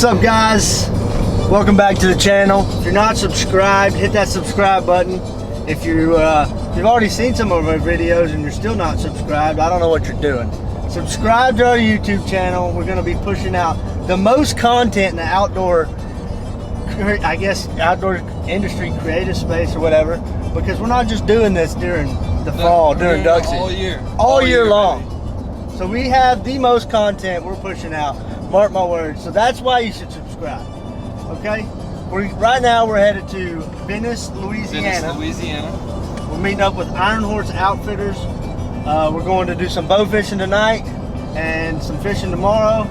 What's up, guys? Welcome back to the channel. If you're not subscribed, hit that subscribe button. If you've already seen some of our videos and you're still not subscribed, I don't know what you're doing. Subscribe to our YouTube channel. We're going to be pushing out the most content in the outdoor, I guess, outdoor industry, creative space or whatever, because we're not just doing this during the fall, during duck season. All year long. So we have the most content we're pushing out. Mark my words. So that's why you should subscribe. Okay? Right now we're headed to Venice, Louisiana. We're meeting up with Iron Horse Outfitters. We're going to do some bow fishing tonight and some fishing tomorrow.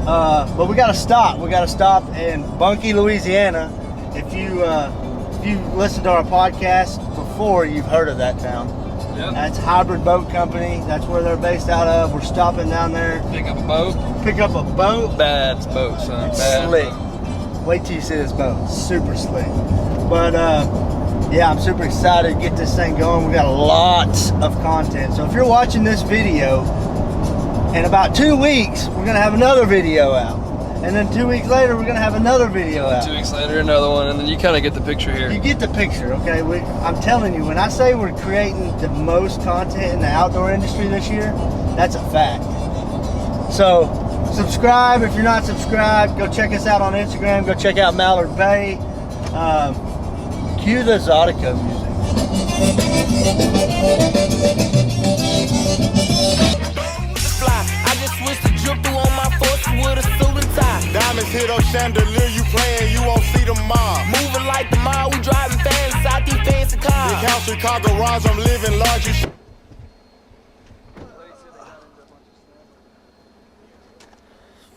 But we got to stop. We got to stop in Bunkie, Louisiana. If you listened to our podcast before, you've heard of that town. Yep. That's Hybrid Boat Company. That's where they're based out of. We're stopping down there. Pick up a boat. Bad boat, son. It's slick. Wait till you see this boat. Super slick. But yeah, I'm super excited to get this thing going. We got lots of content. So if you're watching this video, in about 2 weeks, we're gonna have another video out. And then 2 weeks later, we're gonna have another video out. 2 weeks later, another one, and then you kind of get the picture here. You get the picture, okay? I'm telling you, when I say we're creating the most content in the outdoor industry this year, that's a fact. So, subscribe. If you're not subscribed, go check us out on Instagram. Go check out Mallard Bay. Cue the Zydeco music. Diamonds hit up chandelier, you playing, you won't see the mob. Moving like the mob, we driving fast inside these fancy cars. Big house, Chicago garage, I'm living large.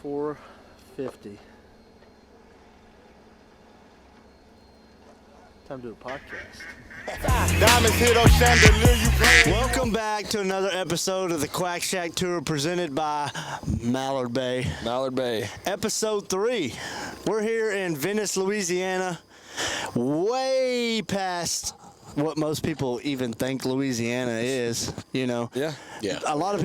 4:50. Time to do a podcast. Diamonds hit up chandelier, you playing. Welcome back to another episode of the Quack Shack Tour presented by Mallard Bay. Mallard Bay. Episode 3. We're here in Venice, Louisiana, way past what most people even think Louisiana is, you know. Yeah. A lot of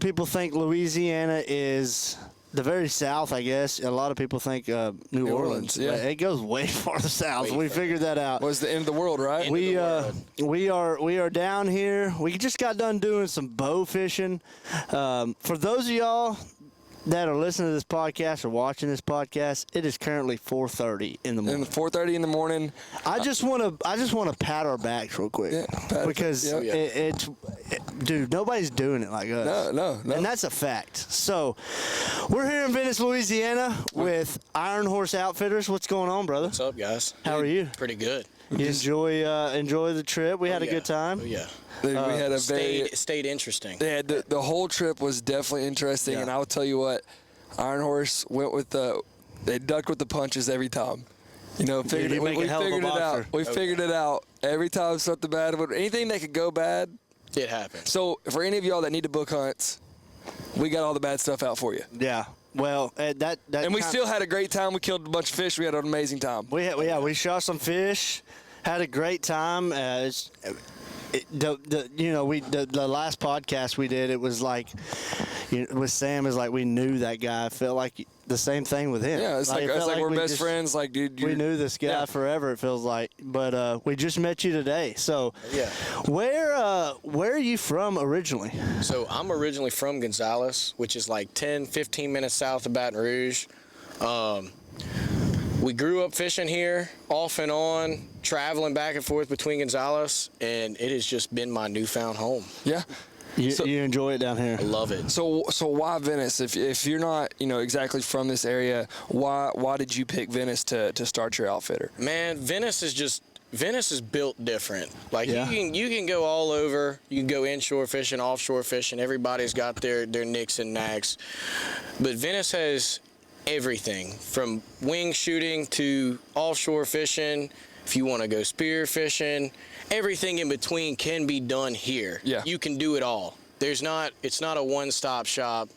people think Louisiana is the very south, I guess. A lot of people think New Orleans. Yeah. It goes way farther south. We figured that out. Was the end of the world, right? We are down here. We just got done doing some bow fishing. For those of y'all that are listening to this podcast or watching this podcast, it is currently 4:30 in the morning. 4:30 in the morning. I just want to pat our backs real quick, because dude, nobody's doing it like us. No. And that's a fact. So, we're here in Venice, Louisiana with Iron Horse Outfitters. What's going on, brother? What's up, guys? How are you? Pretty good. You enjoy the trip? We had a good time. Oh, yeah. We had a stayed interesting. Yeah, the whole trip was definitely interesting, and I'll tell you what, Iron Horse went with they ducked with the punches every time. You know, we figured it out. We figured it out every time something bad would, anything that could go bad. It happened. So for any of y'all that need to book hunts, we got all the bad stuff out for you. Yeah. Well, and we still had a great time. We killed a bunch of fish. We had an amazing time. We shot some fish, had a great time. The last podcast we did, it was like, with Sam, is like we knew that guy. I felt like the same thing with him. Yeah, it's like we're best friends. Like, dude, we knew this guy forever. It feels like, but we just met you today. So, where are you from originally? So I'm originally from Gonzales, which is like 10-15 minutes south of Baton Rouge. We grew up fishing here, off and on, traveling back and forth between Gonzales, and it has just been my newfound home. Yeah. You enjoy it down here? I love it. So why Venice? If you're not, exactly from this area, why did you pick Venice to start your outfitter? Man, Venice is built different. Like, you can go all over. You can go inshore fishing, offshore fishing. Everybody's got their nicks and knacks. But Venice has everything from wing shooting to offshore fishing. If you want to go spear fishing, everything in between can be done here. Yeah. You can do it all. It's not a one-stop shop.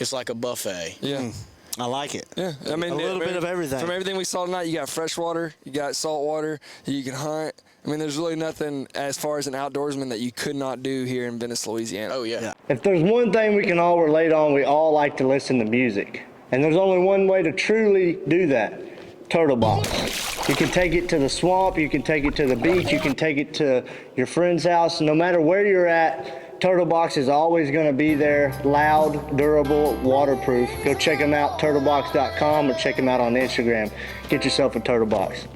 It's like a buffet. Yeah. I like it. Yeah, I mean, a little bit of everything. From everything we saw tonight, you got freshwater, you got saltwater, you can hunt. I mean, there's really nothing as far as an outdoorsman that you could not do here in Venice, Louisiana. Oh, yeah. If there's one thing we can all relate on, we all like to listen to music. And there's only one way to truly do that, turtle box. You can take it to the swamp, you can take it to the beach, you can take it to your friend's house. No matter where you're at, turtle box is always going to be there, loud, durable, waterproof. Go check them out, turtlebox.com, or check them out on Instagram. Get yourself a turtle box.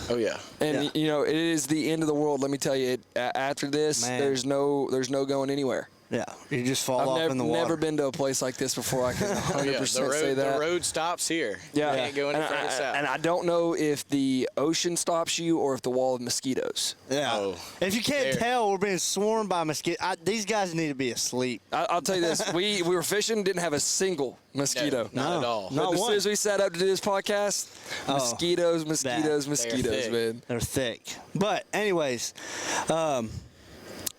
Oh yeah. And you know, it is the end of the world. Let me tell you. After this, there's no going anywhere. Yeah, you just fall off in the water. I've never been to a place like this before. I can 100% say that. The road stops here. Yeah. You can't go any further south. And I don't know if the ocean stops you or if the wall of mosquitoes. Yeah. Oh, if you can't tell, we're being swarmed by mosquitoes. These guys need to be asleep. I'll tell you this. We were fishing, didn't have a single mosquito. No, not at all. But as soon as we sat up to do this podcast, mosquitoes, man. They're thick. But anyways,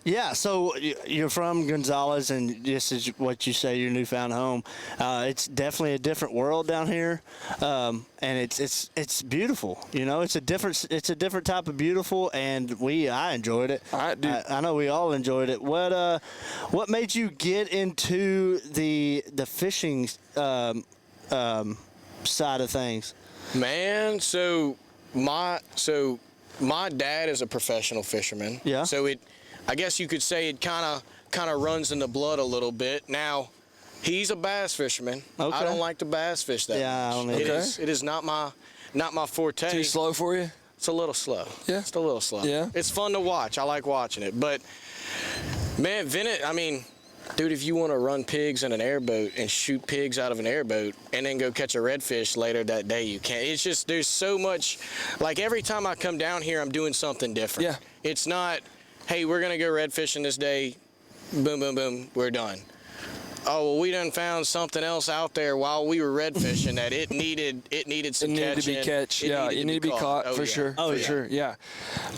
yeah, so you're from Gonzales, and this is what you say your newfound home. It's definitely a different world down here, and it's beautiful. You know, it's a different type of beautiful, and I enjoyed it. I know we all enjoyed it. What made you get into the fishing side of things? Man, so my dad is a professional fisherman. Yeah. So I guess you could say it kind of runs in the blood a little bit. Now, he's a bass fisherman. Okay. I don't like to bass fish that much. I don't either. It is not my forte. Too slow for you? It's a little slow. Yeah. It's a little slow. Yeah. It's fun to watch. I like watching it. But, man, Venice, I mean, dude, if you want to run pigs in an airboat and shoot pigs out of an airboat and then go catch a redfish later that day, you can't. It's just, there's so much. Like, every time I come down here, I'm doing something different. Yeah. It's not, hey, we're going to go red fishing this day. Boom, boom, boom. We're done. Oh, well, we done found something else out there while we were red fishing that it needed some catching. It needed to be catch. Yeah, it needed to be caught for sure. Oh, for sure. Yeah.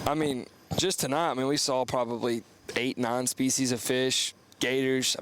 I mean, just tonight, we saw probably 8-9 species of fish, gators.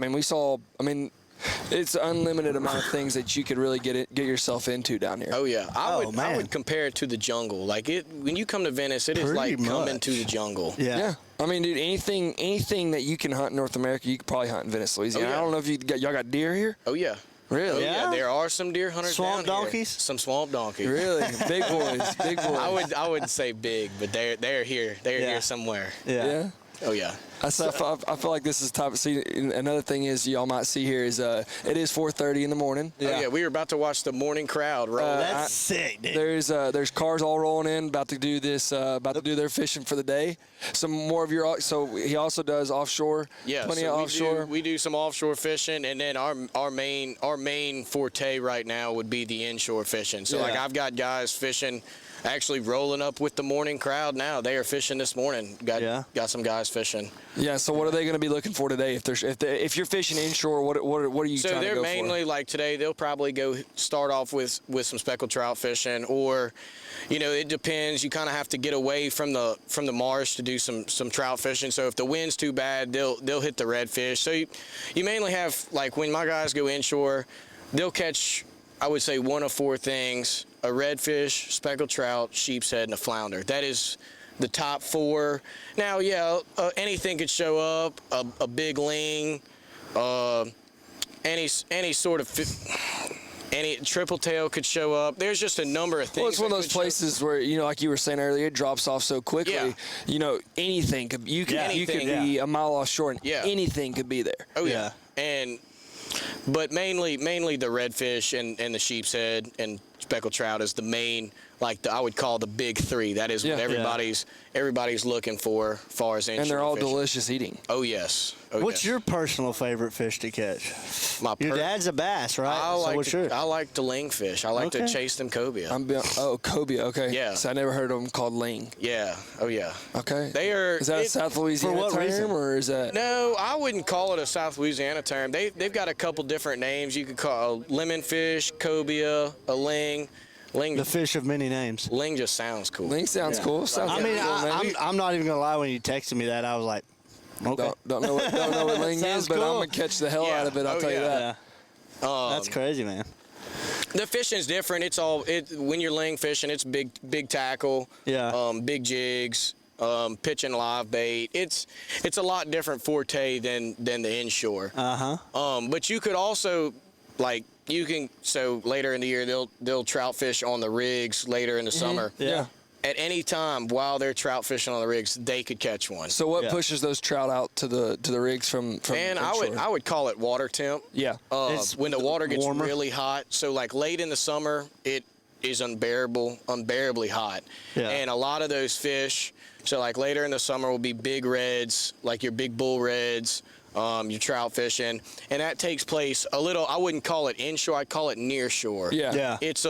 It's an unlimited amount of things that you could really get yourself into down here. Oh yeah, I would compare it to the jungle. Like when you come to Venice, it is like coming to the jungle. Yeah. I mean, dude, anything that you can hunt in North America, you could probably hunt in Venice, Louisiana. Oh, yeah. I don't know if y'all got deer here. Oh yeah. Really? Oh, yeah. There are some deer hunters swamp down donkeys. Here. Some swamp donkeys. Really? Big boys. Big boys. I wouldn't say big, but they're here. They're here somewhere. Yeah. Oh yeah. I feel like this is top. See, another thing is y'all might see here is it is 4:30 in the morning. Yeah. Oh yeah, we were about to watch the morning crowd roll. That's sick, dude. There's cars all rolling in, about to do their fishing for the day. Some more of your, so he also does offshore. Yeah, plenty of offshore. We do some offshore fishing, and then our main forte right now would be the inshore fishing. So like I've got guys fishing. Actually rolling up with the morning crowd now. They are fishing this morning. Got some guys fishing. Yeah. So what are they going to be looking for today? If you're fishing inshore, what are you trying to go for? So they're mainly like today. They'll probably go start off with some speckled trout fishing, or, you know, it depends. You kind of have to get away from the marsh to do some trout fishing. So if the wind's too bad, they'll hit the redfish. So you mainly have, like, when my guys go inshore, they'll catch, I would say, one of 4 things: a redfish, speckled trout, sheep's head, and a flounder. That is the top 4. Now, anything could show up, a big ling, any sort of any triple tail could show up. There's just a number of things. Well, it's one of those places where, you know, like you were saying earlier, it drops off so quickly. Yeah. You know, anything could be a mile offshore, and anything could be there. Oh yeah. But mainly the redfish and the sheep's head and speckled trout is the main, I would call the big 3. That is what everybody's looking for as far as inshore and they're all fishing. Delicious eating. Oh yes. What's your personal favorite fish to catch? Your dad's a bass, right? I like the ling fish. I like to chase them cobia. Cobia. Okay. Yeah. So I never heard of them called ling. Yeah. Oh yeah. Okay. Is that a South Louisiana term, or is that? No, I wouldn't call it a South Louisiana term. They've got a couple different names. You could call a lemon fish, cobia, a ling. The fish of many names. Ling just sounds cool. Ling sounds cool. I'm not even gonna lie. When you texted me that, I was like, okay. Don't know what ling is, but I'm gonna catch the hell out of it. I'll tell you that. That's crazy, man. The fishing's different. When you're ling fishing, it's big tackle. Yeah. Big jigs. Pitching live bait. It's a lot different forte than the inshore. But you could also, like, So later in the year, they'll trout fish on the rigs later in the summer. Yeah. At any time while they're trout fishing on the rigs, they could catch one. So what pushes those trout out to the rigs from Man, shore? I would call it water temp. Yeah. When the water gets warmer. really hot. So like late in the summer, it is unbearably hot. Yeah. And a lot of those fish, so like later in the summer will be big reds, like your big bull reds, your trout fishing, and that takes place a little. I wouldn't call it inshore. I'd call it near shore. Yeah. It's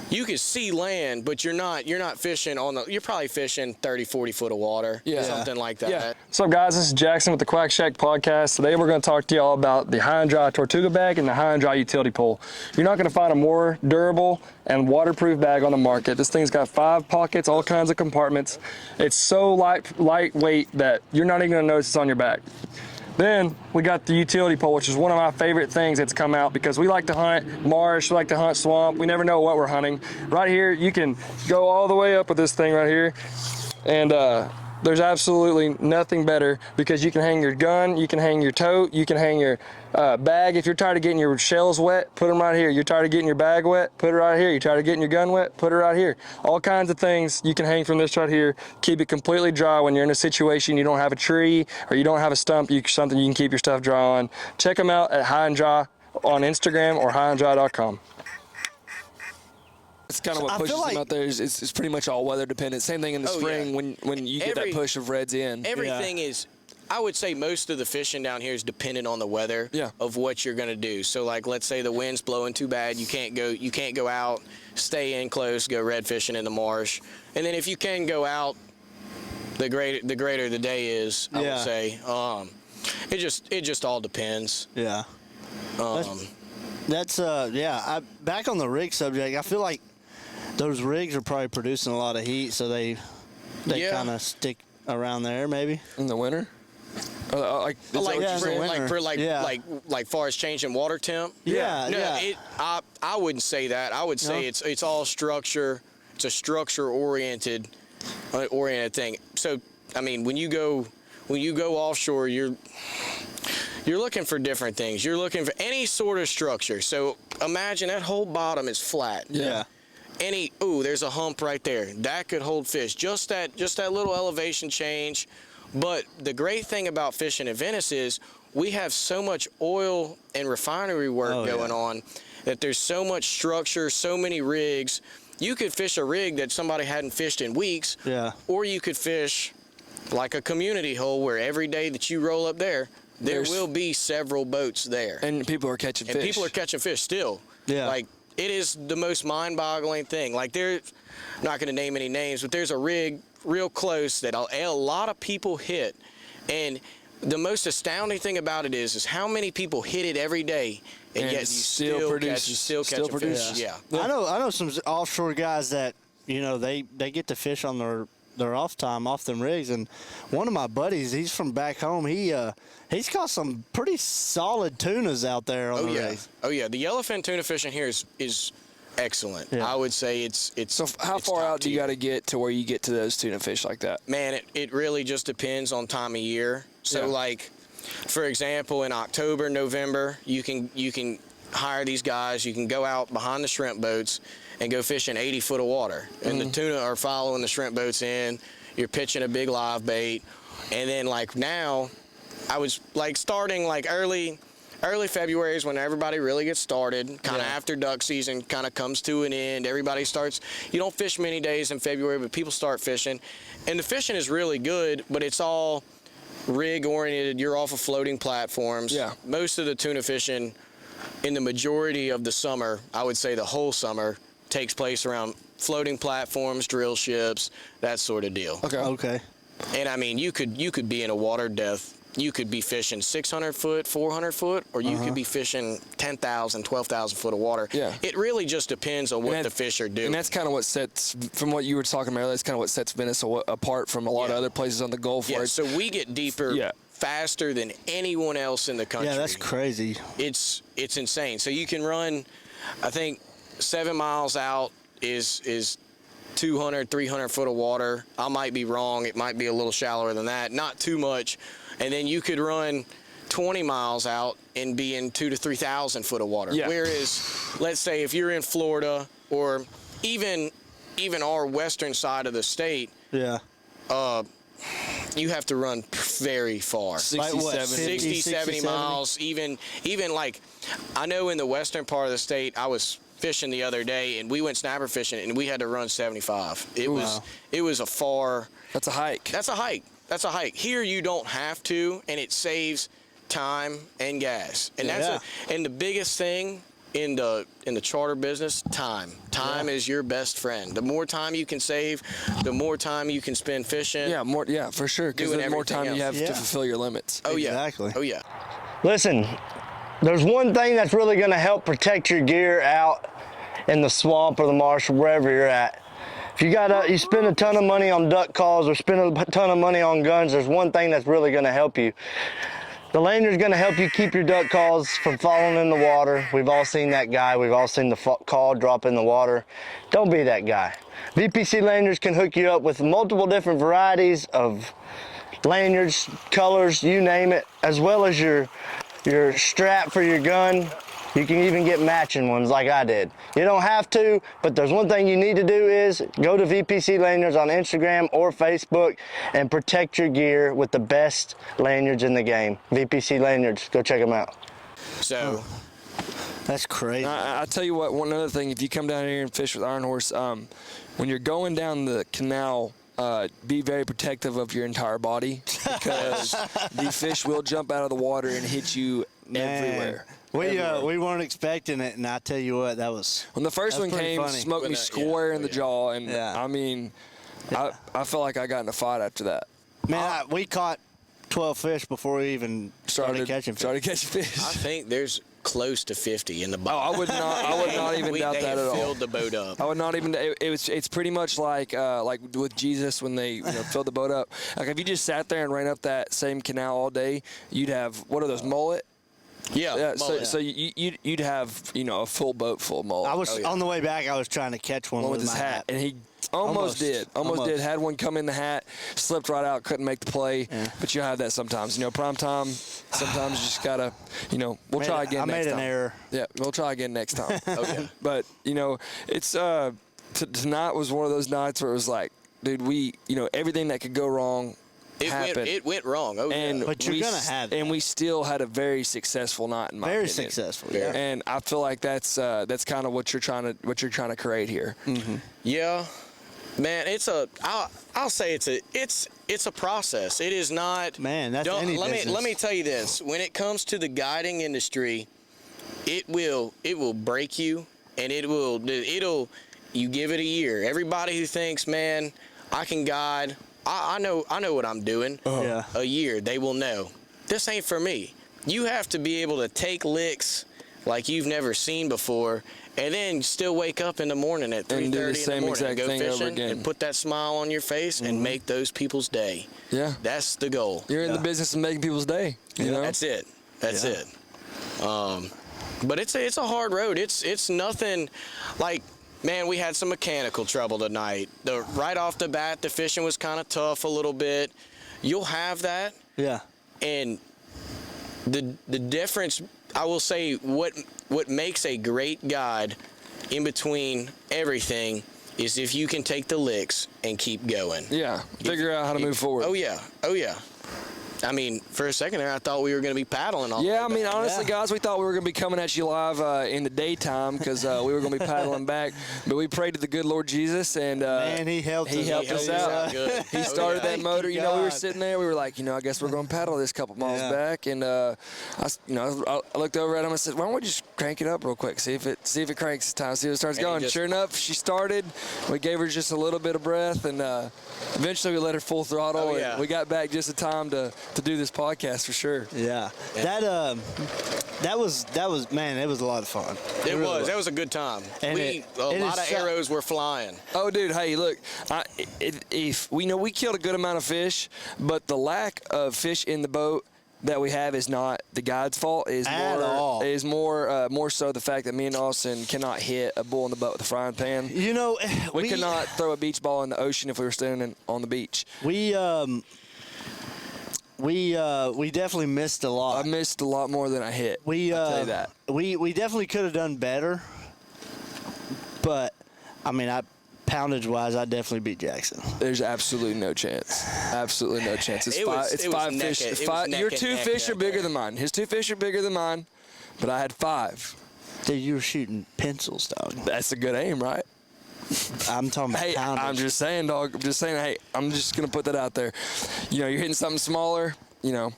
you can see land, but you're not fishing you're probably fishing 30, 40 foot of water. Yeah. Something like that. Yeah. What's up, guys? This is Jackson with the Quack Shack podcast. Today we're going to talk to you all about the high and dry Tortuga bag and the high and dry utility pole. You're not going to find a more durable and waterproof bag on the market. This thing's got 5 pockets, all kinds of compartments. It's so lightweight that you're not even going to notice it's on your back. Then we got the utility pole, which is one of my favorite things that's come out because we like to hunt marsh, we like to hunt swamp. We never know what we're hunting. Right here, you can go all the way up with this thing right here, and there's absolutely nothing better because you can hang your gun, you can hang your tote, you can hang your bag. If you're tired of getting your shells wet, put them right here. You're tired of getting your bag wet, put it right here. You're tired of getting your gun wet, put it right here. All kinds of things you can hang from this right here. Keep it completely dry when you're in a situation you don't have a tree or you don't have a stump, something you can keep your stuff dry on. Check them out at High and Dry on Instagram or highanddry.com. It's kind of what pushes them out there. It's pretty much all weather dependent. Same thing in the spring when you get that push of reds in. Everything is. I would say most of the fishing down here is dependent on the weather of what you're going to do. So like let's say the wind's blowing too bad, you can't go out, stay in close, go red fishing in the marsh. And then if you can go out, the greater the day is, I would say. It just all depends. Yeah. That's back on the rig subject, I feel like those rigs are probably producing a lot of heat, so they kind of stick around there maybe in the winter. Like far as changing water temp. I wouldn't say that. I would say it's all structure. It's a structure oriented thing. So I mean, when you go offshore, you're looking for different things. You're looking for any sort of structure. So imagine that whole bottom is flat. Yeah. There's a hump right there. That could hold fish. Just that little elevation change. But the great thing about fishing in Venice is we have so much oil and refinery work going on that there's so much structure, so many rigs. You could fish a rig that somebody hadn't fished in weeks. Yeah. Or you could fish like a community hole where every day that you roll up there will be several boats there. And people are catching fish. And people are catching fish still. Yeah. Like, it is the most mind-boggling thing. Like, I'm not going to name any names, but there's a rig real close that a lot of people hit. And the most astounding thing about it is how many people hit it every day, and yet you still catch fish. Yeah. I know some offshore guys that, they get to fish on their off time off them rigs, and one of my buddies, he's from back home, he's caught some pretty solid tunas out there on the rigs. Oh yeah, the yellowfin tuna fishing here is excellent. I would say it's so how far out do you got to get to where you get to those tuna fish like that? Man, it really just depends on time of year. So like, for example, in October, November, you can hire these guys. You can go out behind the shrimp boats and go fishing 80 foot of water, and the tuna are following the shrimp boats in. You're pitching a big live bait, and then like now, I was like starting like early February is when everybody really gets started, kind of after duck season kind of comes to an end. Everybody starts, you don't fish many days in February, but people start fishing. And the fishing is really good, but it's all rig oriented. You're off of floating platforms. Yeah. Most of the tuna fishing in the majority of the summer, I would say the whole summer, takes place around floating platforms, drill ships, that sort of deal. Okay. And I mean, you could be in a water depth. You could be fishing 600 foot, 400 foot, or you could be fishing 10,000, 12,000 foot of water. Yeah. It really just depends on what the fish are doing. And that's kind of what sets, from what you were talking about earlier, that's kind of what sets Venice apart from a lot of other places on the Gulf. Yeah, so we get deeper faster than anyone else in the country. Yeah, that's crazy. It's insane. So you can run, I think, 7 miles out is 200, 300 foot of water. I might be wrong. It might be a little shallower than that. Not too much. And then you could run 20 miles out and be in 2,000 to 3,000 foot of water. Yeah. Whereas, let's say if you're in Florida or even our western side of the state, Yeah. you have to run very far. 60, 70 miles, even like, I know in the western part of the state, I was fishing the other day and we went snapper fishing and we had to run 75. It was a far. That's a hike. That's a hike. Here you don't have to, and it saves time and gas. And and the biggest thing in the charter business, time. Time is your best friend. The more time you can save, the more time you can spend fishing. Yeah, for sure. Because the more time you have to fulfill your limits. Oh yeah. Exactly. Oh yeah. Listen, there's one thing that's really going to help protect your gear out in the swamp or the marsh or wherever you're at. If you spend a ton of money on duck calls or spend a ton of money on guns, there's one thing that's really going to help you. The lanyard's going to help you keep your duck calls from falling in the water. We've all seen that guy. We've all seen the call drop in the water. Don't be that guy. VPC lanyards can hook you up with multiple different varieties of lanyards, colors, you name it, as well as your strap for your gun. You can even get matching ones like I did. You don't have to, but there's one thing you need to do is go to VPC Lanyards on Instagram or Facebook and protect your gear with the best lanyards in the game. VPC Lanyards, go check them out. So that's crazy. I tell you what, one other thing, if you come down here and fish with Iron Horse, when you're going down the canal, be very protective of your entire body because the fish will jump out of the water and hit you everywhere. We weren't expecting it, and I tell you what, that was. When the first one came, funny. smoked me square in the jaw, and I mean, I felt like I got in a fight after that. Man, we caught 12 fish before we even started catching fish. I think there's close to 50 in the boat. Oh, I would not even doubt that at all. They filled the boat up. I would not even. It's pretty much like with Jesus when they filled the boat up. Like if you just sat there and ran up that same canal all day, you'd have what are those mullet? Yeah. So you'd have a full boat full of mullet. I was on the way back. I was trying to catch one with his my hat, and he almost did. Had one come in the hat, slipped right out, couldn't make the play. Yeah. But you have that sometimes. Prime time. Sometimes you just gotta. We'll try again. I made an error. Yeah, we'll try again next time. Okay. But it's tonight was one of those nights where it was like, dude, everything that could go wrong. It went wrong. But you're gonna have that. And we still had a very successful night in my opinion. Very successful. Yeah. And I feel like that's kind of what you're trying to create here. Mm-hmm. Yeah, man. I'll say it's a process. It is not. Man, that's any business. Let me tell you this. When it comes to the guiding industry, it will break you, and it'll you give it a year. Everybody who thinks, man, I can guide. I know what I'm doing. Yeah. A year, they will know. This ain't for me. You have to be able to take licks like you've never seen before, and then still wake up in the morning at 3:30 in the morning and go fishing and put that smile on your face and make those people's day. Yeah. That's the goal. You're in the business of making people's day. You know? That's it. That's it. But it's a hard road. It's nothing like. Man, we had some mechanical trouble tonight. Right off the bat, the fishing was kind of tough a little bit. You'll have that. Yeah. And the difference, I will say, what makes a great guide in between everything is if you can take the licks and keep going. Yeah. Figure out how to move forward. Oh yeah. I mean, for a second there, I thought we were going to be paddling all Yeah, I mean, honestly, guys, we thought we were going to be coming at you live in the daytime because we were going to be paddling back. But we prayed to the good Lord Jesus, and man, He helped us out. He started that motor. We were sitting there. We were like, I guess we're going to paddle this couple miles back. And I looked over at him and said, why don't we just crank it up real quick, see if it cranks this time, see if it starts going. Sure enough, she started. We gave her just a little bit of breath, and eventually we let her full throttle. And we got back just in time to do this podcast for sure. Yeah. That was man, it was a lot of fun. That was a good time. And a lot of arrows were flying. Oh dude, hey, look, if we killed a good amount of fish, but the lack of fish in the boat that we have is not the guide's fault. Is more so the fact that me and Austin cannot hit a bull in the boat with a frying pan. We could not throw a beach ball in the ocean if we were standing on the beach. we definitely missed a lot. I missed a lot more than I hit. I'll tell you that. We definitely could have done better, but I mean, poundage-wise, I definitely beat Jackson. There's absolutely no chance. Absolutely no chance. It's five fish. Your 2 fish are bigger than mine. His 2 fish are bigger than mine, but I had 5. Dude, you were shooting pencils, dog. That's a good aim, right? I'm talking about poundage. I'm just saying, dog. I'm just saying, hey, I'm just going to put that out there. You know, you're hitting something smaller, you know,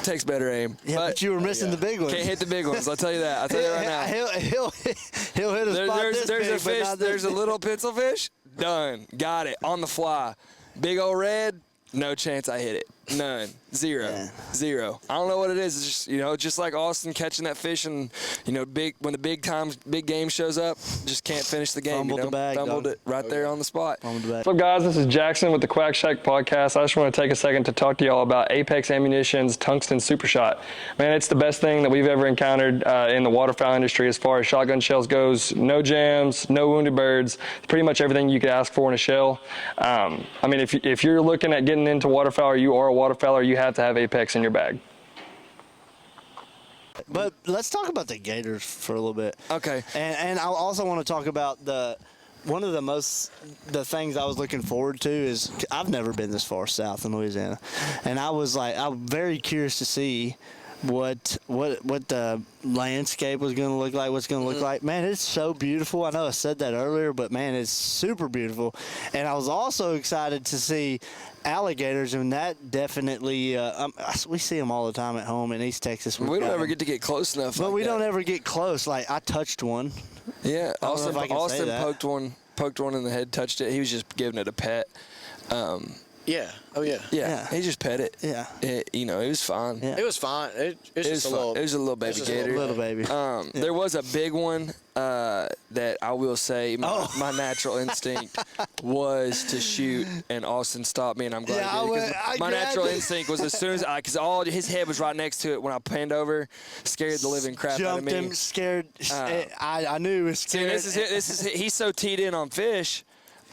takes better aim. Yeah, but you were missing the big ones. Can't hit the big ones. I'll tell you that. I'll tell you right now. He'll hit a spot There's big, a fish. There's a little pencil fish. Done. Got it. On the fly. Big old red. No chance I hit it. None. Zero. Yeah. Zero. I don't know what it is. It's just, you know, just like Austin catching that fish and, you know, when the big game shows up, just can't finish the game. Fumbled the bag, Fumbled dog. it right there on the spot. What's up, guys? This is Jackson with the Quack Shack podcast. I just want to take a second to talk to y'all about Apex Ammunition's Tungsten Super Shot. Man, it's the best thing that we've ever encountered in the waterfowl industry as far as shotgun shells goes. No jams, no wounded birds. Pretty much everything you could ask for in a shell. I mean, if you're looking at getting into waterfowl, or you are a waterfowler, you have to have Apex in your bag. But let's talk about the Gators for a little bit. Okay. And I also want to talk about one of the things I was looking forward to is I've never been this far south in Louisiana, and I'm very curious to see what the landscape was going to look like, what's going to look like. Man, it's so beautiful. I know I said that earlier, but man, it's super beautiful. And I was also excited to see alligators, and that definitely we see them all the time at home in East Texas. We don't ever get to get close enough. But like we that. don't ever get close. Like, I touched one. Yeah, Austin Austin poked one in the head, touched it. He was just giving it a pet. Yeah. Oh, yeah. Yeah. He just pet it. Yeah. You know, it was fine. Yeah. It was fine. It was just a little. It was a little baby gator. Little baby. There was a big one that I will say my natural instinct was to shoot, and Austin stopped me, and I'm glad he did. My natural instinct was as soon as because his head was right next to it when I panned over, scared the living crap out of me. Jumped him, scared. I knew he was scared. See, this is he's so teed in on fish.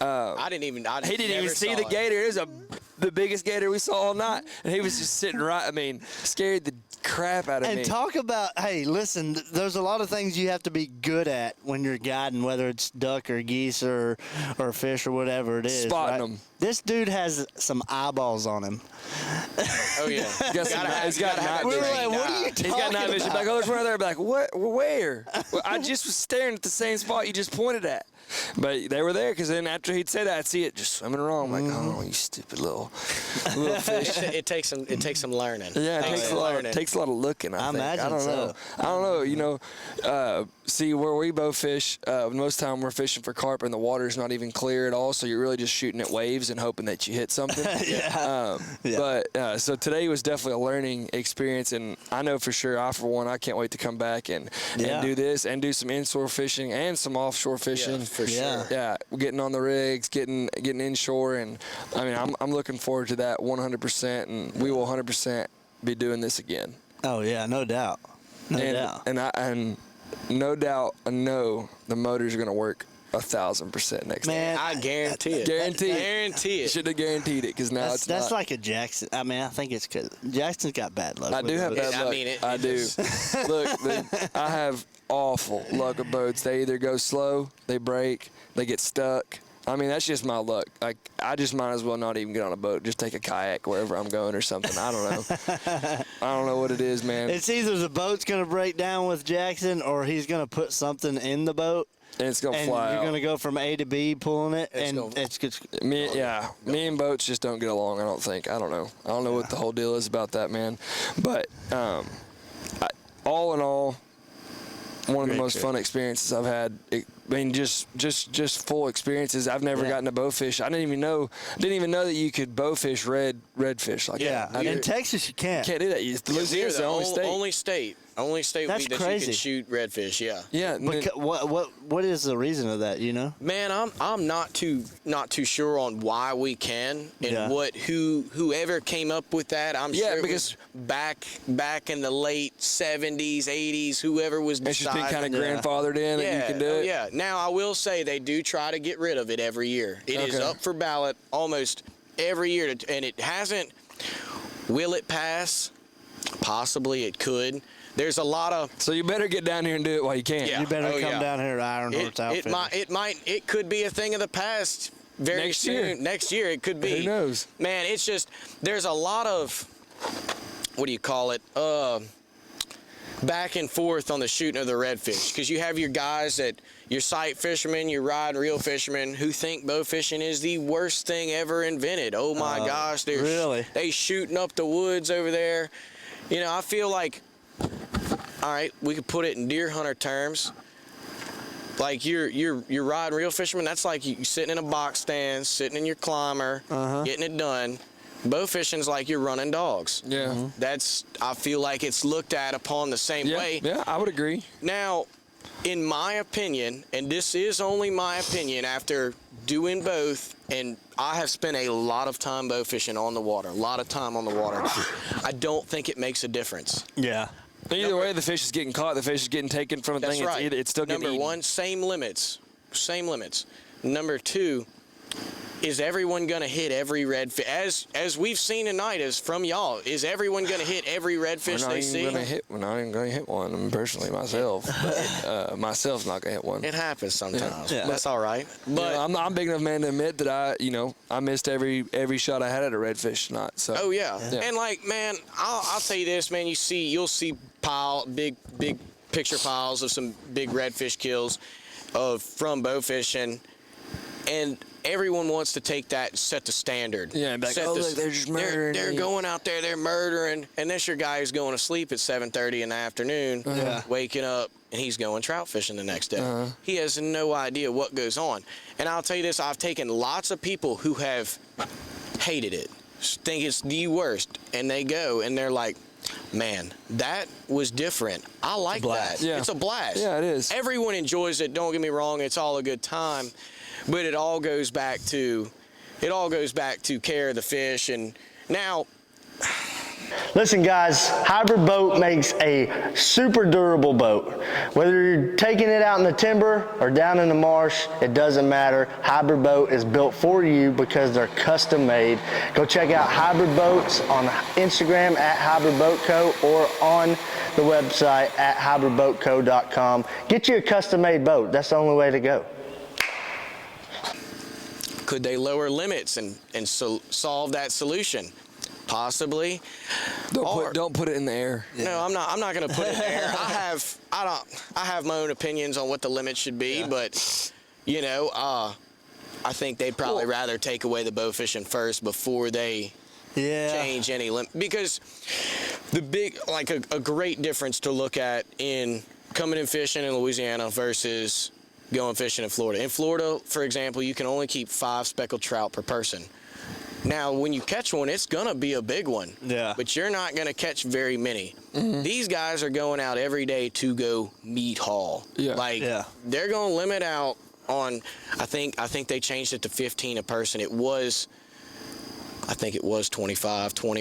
I didn't even see the gator. It was the biggest gator we saw all night, and he was just sitting right. I mean, scared the crap out of me. And talk about, hey, listen, there's a lot of things you have to be good at when you're guiding, whether it's duck or geese or fish or whatever it is. Spotting right? them. This dude has some eyeballs on him. Oh yeah, he's got night vision. Like, what are you talking He's got night vision. about? Like, oh, there's one right there. Be like, what? Where? Well, I just was staring at the same spot you just pointed at. But they were there because then after he'd say that, I'd see it just swimming around. I'm like, oh, you stupid little fish. It takes some learning. Yeah, it takes a lot of looking. I think. imagine I don't so. know. I don't know. You know, see where we both fish. Most of the time we're fishing for carp, and the water's not even clear at all. So you're really just shooting at waves and hoping that you hit something. But so today was definitely a learning experience, and I know for sure, for one, I can't wait to come back and do this and do some inshore fishing and some offshore fishing. For sure. Yeah, getting on the rigs, getting inshore, and I mean, I'm looking forward to that 100%, and we will 100% be doing this again. Oh yeah, no doubt, no doubt. And no doubt, I know the motor's gonna work 1,000% next Man, time. I guarantee it. Guarantee it. Should have guaranteed it because now that's like a Jackson. I mean, I think it's because Jackson's got bad luck. I do have bad luck. I mean, I do. Look, I have awful luck with boats. They either go slow, they break, they get stuck. I mean, that's just my luck. Like, I just might as well not even get on a boat. Just take a kayak wherever I'm going or something. I don't know. I don't know what it is, man. It's either the boat's going to break down with Jackson or he's going to put something in the boat. And it's going to fly out. You're going to go from A to B pulling it. Me and boats just don't get along, I don't think. I don't know. I don't know what the whole deal is about that, man. But all in all, one of the most fun experiences I've had. I mean, just full experiences. I've never gotten to bowfish. I didn't even know that you could bowfish redfish like that. In Texas, you can't. Can't do that. Louisiana's the only state. Only state That's that crazy. you can shoot redfish. Yeah. Yeah. What is the reason of that? You know? Man, I'm not too sure on why we can and whoever came up with that. I'm sure it was back in the late 70s, 80s. Whoever was deciding. It's just been kind of grandfathered in, and you can do it. Yeah. Now I will say they do try to get rid of it every year. It is up for ballot almost every year, and it hasn't. Will it pass? Possibly it could. There's a lot of. So you better get down here and do it while you can. Yeah. You better Oh, come yeah. down here to Iron Horse Outfitters. It could be a thing of the past very Next soon. year. Next year it could be. Who knows? Man, it's just, there's a lot of, what do you call it? Back and forth on the shooting of the redfish, because you have your guys that, your sight fishermen, your rod and reel fishermen, who think bow fishing is the worst thing ever invented. Oh my gosh, they shooting up the woods over there. You know, I feel like, all right, we could put it in deer hunter terms. Like your rod and reel fisherman, that's like you sitting in a box stand, sitting in your climber, getting it done. Bow fishing's like you're running dogs. Yeah. That's, I feel like it's looked at upon the same way. Yeah, I would agree. Now, in my opinion, and this is only my opinion after doing both, and I have spent a lot of time bow fishing on the water, I don't think it makes a difference. Yeah. Either way, the fish is getting caught, the fish is getting taken from a That's thing. right. It's still getting Number eaten. one, same limits. Number two, is everyone going to hit every redfish? As we've seen tonight, as from y'all, is everyone going to hit every redfish they see? We're not even going to hit one. I mean, personally, myself. But, myself's not going to hit one. It happens sometimes. Yeah. That's all right. But I'm big enough man to admit that I missed every shot I had at a redfish tonight. So. oh yeah. And like, man, I'll tell you this, man. You'll see big picture piles of some big redfish kills from bow fishing, and everyone wants to take that and set the standard. Yeah, and be like, look, they're just murdering. They're going out there, they're murdering, and this your guy who's going to sleep at 7:30 in the afternoon, waking up, and he's going trout fishing the next day. He has no idea what goes on. And I'll tell you this, I've taken lots of people who have hated it, think it's the worst, and they go, and they're like, man, that was different. I like that. Yeah. It's a blast. Yeah, it is. Everyone enjoys it. Don't get me wrong. It's all a good time. But it all goes back to care of the fish. And now, Listen guys, hybrid boat makes a super durable boat. Whether you're taking it out in the timber or down in the marsh, it doesn't matter. Hybrid boat is built for you because they're custom made. Go check out hybrid boats on Instagram at Hybrid Boat Co. or on the website at hybridboatco.com. Get you a custom made boat. That's the only way to go. could they lower limits and solve that solution? Possibly. Don't put it in the air. No, I'm not going to put it in the air. I have my own opinions on what the limits should be, but you know, I think they'd probably rather take away the bow fishing first before they change any limit. Because the big, like a great difference to look at in coming and fishing in Louisiana versus going fishing in Florida. In Florida, for example, you can only keep 5 speckled trout per person. Now, when you catch one, it's going to be a big one. Yeah. But you're not going to catch very many. Mm-hmm. These guys are going out every day to go meat haul. Yeah. Like, they're going to limit out on, I think they changed it to 15 a person. I think it was 20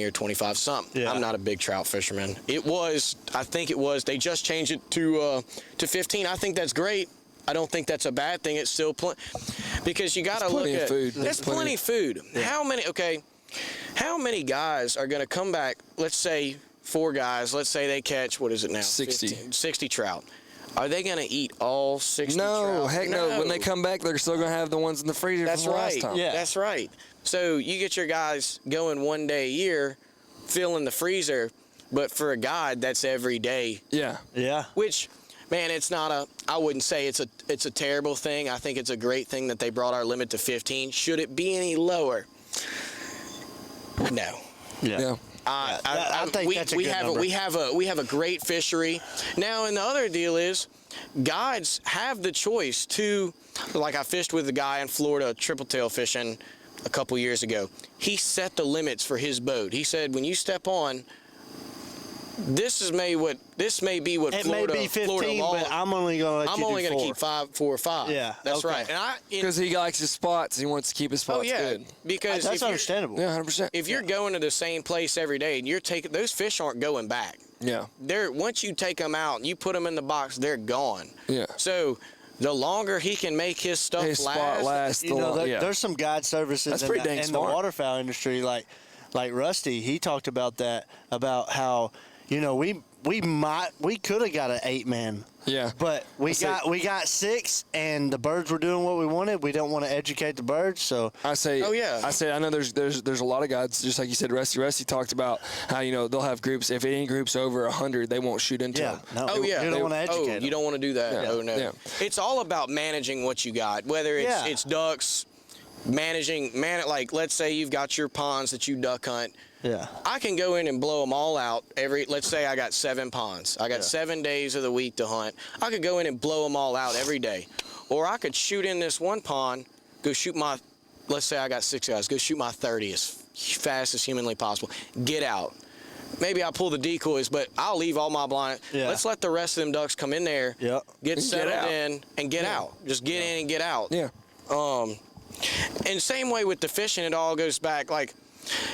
or 25 something. Yeah. I'm not a big trout fisherman. I think it was, they just changed it to 15. I think that's great. I don't think that's a bad thing. It's still because you got to look at food. There's plenty of food. Yeah. How many guys are going to come back? Let's say 4 guys. Let's say they catch, what is it now? 60 trout. Are they going to eat all 60 trout? No, heck no. When they come back, they're still going to have the ones in the freezer from last time. Yeah, that's right. So you get your guys going one day a year, filling the freezer, but for a guide, that's every day. Yeah. Yeah. Which, man, I wouldn't say it's a terrible thing. I think it's a great thing that they brought our limit to 15. Should it be any lower? No. Yeah. I think that's a good number. We have a great fishery. Now, and the other deal is, guides have the choice to, like I fished with a guy in Florida, triple tail fishing a couple years ago. He set the limits for his boat. He said, when you step on, this may be what it Florida, may be 15, Florida law. but I'm only going to let you do 4. I'm only going to keep 4 or 5. Yeah, that's right. Because he likes his spots, he wants to keep his spots good. Because that's understandable. Yeah, 100%. If you're going to the same place every day and you're taking, those fish aren't going back. Yeah. Once you take them out and you put them in the box, they're gone. Yeah. So the longer he can make his stuff spot last, there's some guide services in the waterfowl industry, like like Rusty, he talked about that, about how, you know, we could have got an 8-man. Yeah. But we got 6, and the birds were doing what we wanted. We don't want to educate the birds, so I say, oh yeah. I know there's a lot of guys, just like you said, Rusty talked about how, you know, they'll have groups. If any group's over 100, they won't shoot into them. No. Oh yeah. You don't want to educate them. You don't want to do that. Yeah. Oh no. Yeah. It's all about managing what you got. Whether it's ducks, like let's say you've got your ponds that you duck hunt. Yeah. I can go in and blow them all out let's say I got 7 ponds. I got 7 days of the week to hunt. I could go in and blow them all out every day. Or I could shoot in this one pond, go shoot let's say I got 6 guys, go shoot my 30 as fast as humanly possible. Get out. Maybe I pull the decoys, but I'll leave all my blind. Yeah. Let's let the rest of them ducks come in there, get settled in, and get out. Just get in and get out. Yeah. And same way with the fishing, it all goes back, like,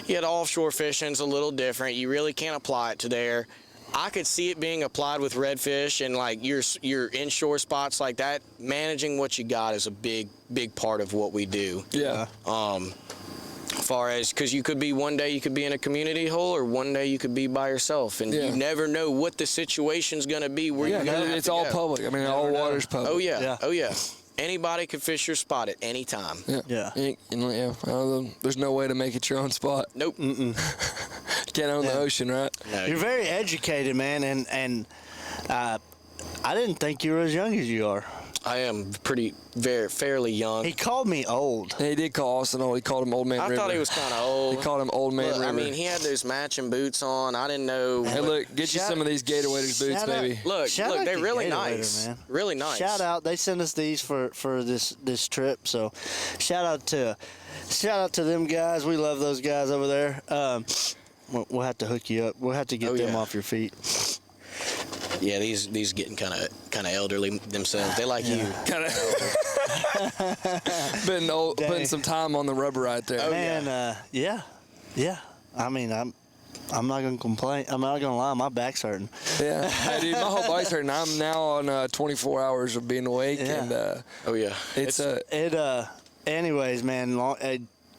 yeah, the offshore fishing's a little different. You really can't apply it to there. I could see it being applied with redfish and like your inshore spots like that. Managing what you got is a big part of what we do. Yeah. Far as, because you could be one day you could be in a community hole, or one day you could be by yourself, and you never know what the situation's gonna be. Where you're gonna it's all public. I mean, all water's public. Oh yeah. Oh yeah. Anybody can fish your spot at any time. Yeah. There's no way to make it your own spot. Nope. You can't own the ocean, right? No. You're very educated, man, and I didn't think you were as young as you are. I am fairly young. He called me old. Yeah, he did call Austin old. He called him Old Man River. I thought he was kind of old. He called him Old Man River. I mean, he had those matching boots on. I didn't know. Hey, look, get you some of these Gator Waders boots, baby. Look, they're really nice. Man. Really nice. Shout out. They sent us these for this trip. So, shout out to them guys. We love those guys over there. We'll have to hook you up. We'll have to get them off your feet. Yeah, these getting kind of elderly themselves. They like you. Kind of putting some time on the rubber right there. Oh, man, yeah. I mean, I'm not gonna complain. I'm not gonna lie. My back's hurting. Yeah, hey, dude, my whole body's hurting. I'm now on 24 hours of being awake, and Anyways, man.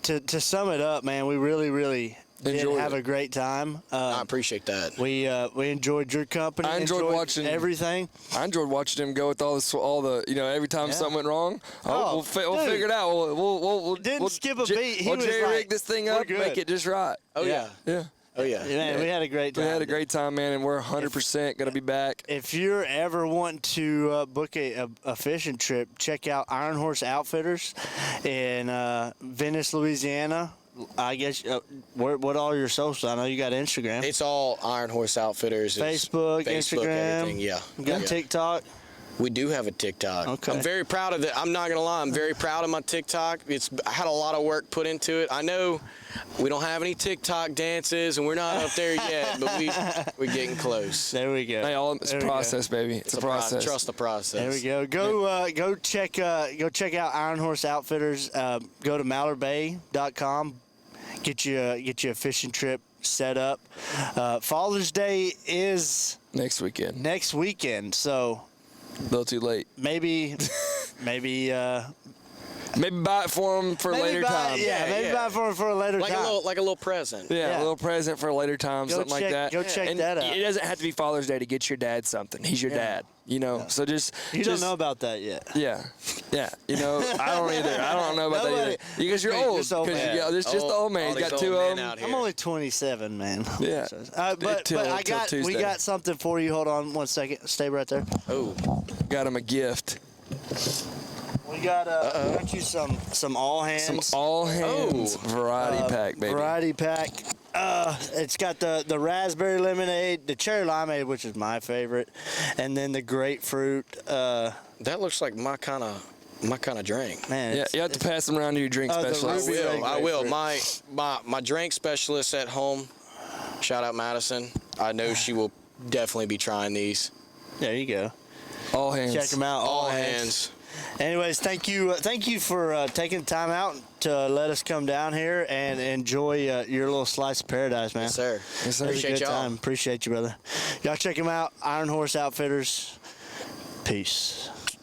To sum it up, man, we really did have a great time. I appreciate that. We enjoyed your company. I enjoyed watching everything. I enjoyed watching him go with all the every time something went wrong. We'll figure it out. We'll didn't skip a beat. We'll jerry-rig this thing up, make it just right. Oh yeah. Oh yeah. Man, we had a great time. We had a great time, man, and we're 100% going to be back. If you're ever wanting to book a fishing trip, check out Iron Horse Outfitters in Venice, Louisiana. I guess what all your socials? I know you got Instagram. It's all Iron Horse Outfitters. Facebook, Instagram. Everything. Yeah. You got TikTok. We do have a TikTok. Okay. I'm very proud of it. I'm not gonna lie. I'm very proud of my TikTok. I had a lot of work put into it. I know we don't have any TikTok dances, and we're not up there yet, but we're getting close. There we go. Hey, it's a process, baby. It's a process. Trust the process. There we go. Go check out Iron Horse Outfitters. Go to mallardbay.com. Get you a fishing trip set up. Father's Day is next weekend. So a little too late. Maybe buy it for them for a later time. Yeah, maybe buy it for them for a later time. Like a little present. Yeah, a little present for a later time, something like that. Go check that out. It doesn't have to be Father's Day to get your dad something. He's your dad, so just... You don't know about that yet. Yeah, I don't either. I don't know about that either. Because you're old. Because there's just the old man. He's got two of them. I'm only 27, man. Yeah. But we got something for you. Hold on 1 second. Stay right there. Oh. Got him a gift. We got you some all hands. Some all hands variety pack, baby. Variety pack. It's got the raspberry lemonade, the cherry limeade, which is my favorite, and then the grapefruit. That looks like my kind of drink. Man, you have to pass them around to your drink specialist. I will. My drink specialist at home. Shout out Madison. I know she will definitely be trying these. There you go. All hands. Check them out. All hands. Anyways, thank you for taking the time out to let us come down here and enjoy your little slice of paradise, man. Yes, sir. Yes, sir. Appreciate y'all. Appreciate you, brother. Y'all check them out. Iron Horse Outfitters. Peace.